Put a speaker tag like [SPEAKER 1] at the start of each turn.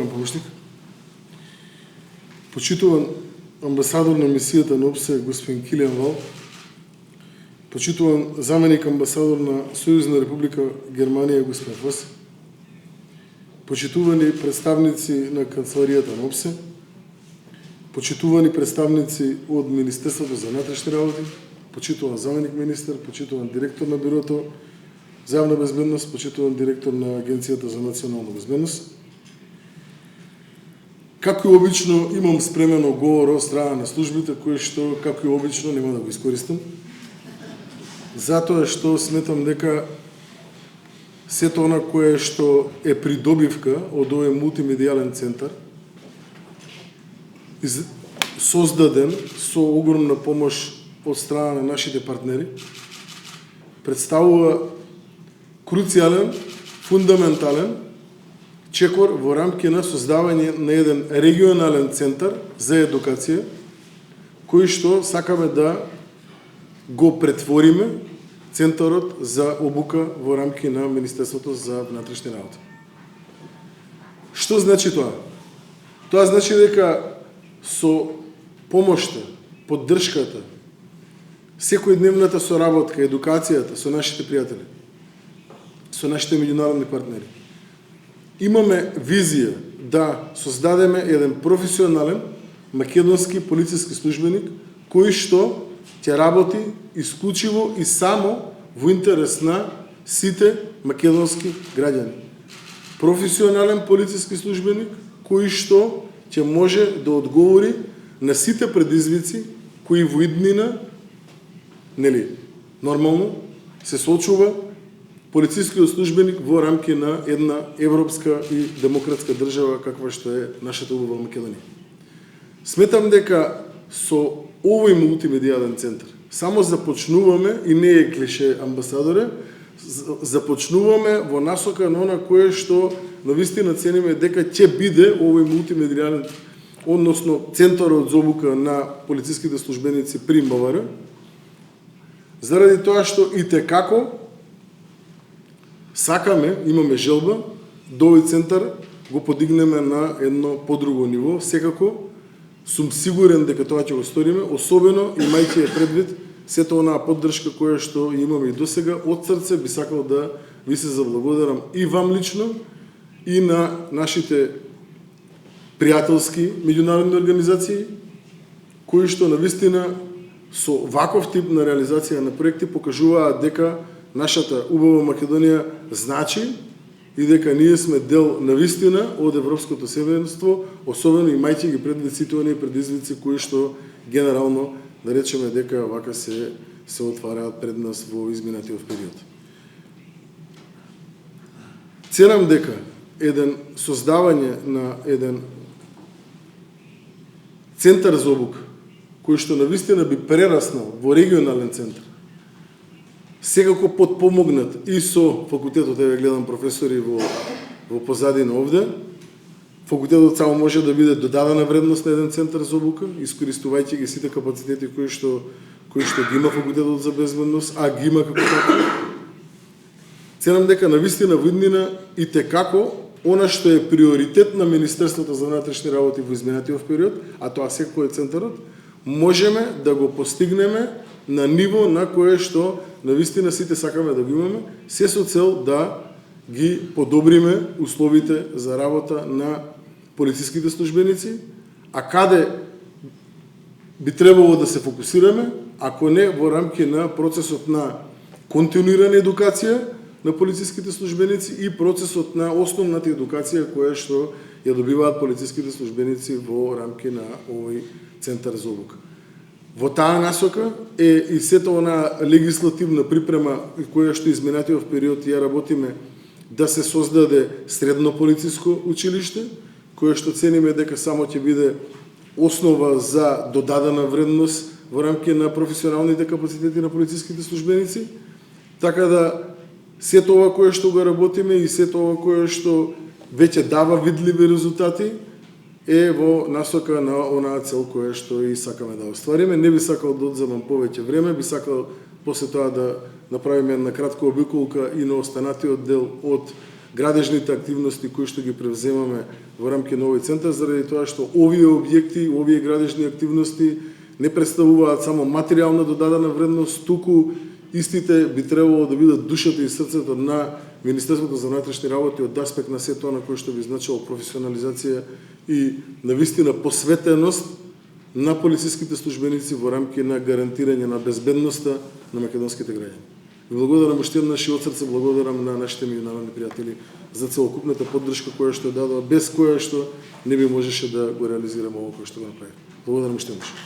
[SPEAKER 1] Помощник. Почитуван амбасадор на мисијата на ОПСЕ господин Килијан Вал, почитуван заменик амбасадор на Сојузна република Германија господин Фос, почитувани представници на канцеларијата на ОПСЕ, почитувани представници од Министерството за внатрешни работи, почитуван заменик министер, почитуван директор на Бюрото за јавна безбедност, почитуван директор на Агенцијата за национална безбедност. Како и обично имам спремено говор од страна на службите, кој што, како и обично, нема да го искористам. Затоа што сметам дека сето она кое што е придобивка од овој мултимедијален центар, создаден со огромна помош од страна на нашите партнери, представува круцијален, фундаментален чекор во рамки на создавање на еден регионален центар за едукација, кој што сакаме да го претвориме центарот за обука во рамки на Министерството за внатрешни работи. Што значи тоа? Тоа значи дека со помошта, поддршката, секојдневната соработка, едукацијата со нашите пријатели, со нашите меѓународни партнери, имаме визија да создадеме еден професионален македонски полициски службеник кој што ќе работи исклучиво и само во интерес на сите македонски граѓани. Професионален полициски службеник кој што ќе може да одговори на сите предизвици кои во иднина, нормално се соочува полицискиот службеник во рамки на една европска и демократска држава каква што е нашата убава Македонија. Сметам дека со овој мултимедијален центар само започнуваме, и не е клише амбасадоре, започнуваме во насока на она кое што навистина цениме дека ќе биде овој мултимедијален, односно центарот за обука на полициските службеници при МВР, заради тоа што и како сакаме, имаме желба, да овој центар го подигнеме на едно подруго ниво. Секако сум сигурен дека тоа ќе го сториме, особено имајќи предвид сето онаа поддршка која што имаме и досега. Од срце би сакал да ви се заблагодарам и вам лично, и на нашите пријателски меѓународни организации, кои што навистина со ваков тип на реализација на проекти покажуваат дека нашата убава Македонија значи и дека ние сме дел навистина од европското семејство, особено имајќи ги предвид сите оние предизвици кои што генерално да речеме дека вака се отвараат пред нас во изминатиот период. Ценам дека еден создавање на еден центар за обука, кој што навистина би прераснал во регионален центар, секако подпомогнат и со факултетот, еве гледам професори во позадина овде. Факултетот само може да биде додадена вредност на еден центар за обука, искористувајќи ги сите капацитети кои што ги има факултетот за безбедност, а ги има како таков. Ценам дека навистина во иднина и како она што е приоритет на Министерството за внатрешни работи во изминатиот период, а тоа секој е центарот, можеме да го постигнеме на ниво на кое што навистина сите сакаме да го имаме, се со цел да ги подобриме условите за работа на полициските службеници, а каде би требало да се фокусираме, ако не во рамки на процесот на континуирана едукација на полициските службеници и процесот на основната едукација која што ја добиваат полициските службеници во рамки на овој центар за обука. Во таа насока е и сето она легислативна припрема која што изминатиот период ја работиме да се создаде средно полициско училиште, кое што цениме дека само ќе биде основа за додадена вредност во рамки на професионалните капацитети на полициските службеници, така да сето ова кое што го работиме и сето ова кое што веќе дава видливи резултати е во насока на онаа цел која што и сакаме да оствариме. Не би сакал да одземам повеќе време, би сакал после тоа да направиме една кратка обиколка и на останатиот дел од градежните активности кои што ги превземаме во рамки на овој центар, заради тоа што овие објекти, овие градежни активности не представуваат само материјална додадена вредност, туку истите би требало да бидат душата и срцето на Министерството за внатрешни работи од аспект на се тоа на кој што би значило професионализација и навистина посветеност на полициските службеници во рамки на гарантирање на безбедноста на македонските граѓани. Ви благодарам уште еднаш и од срце благодарам на нашите меѓународни пријатели за целокупната поддршка која што дадоа, без која што не би можеше да го реализираме ово кој што го направи. Благодарам уште еднаш.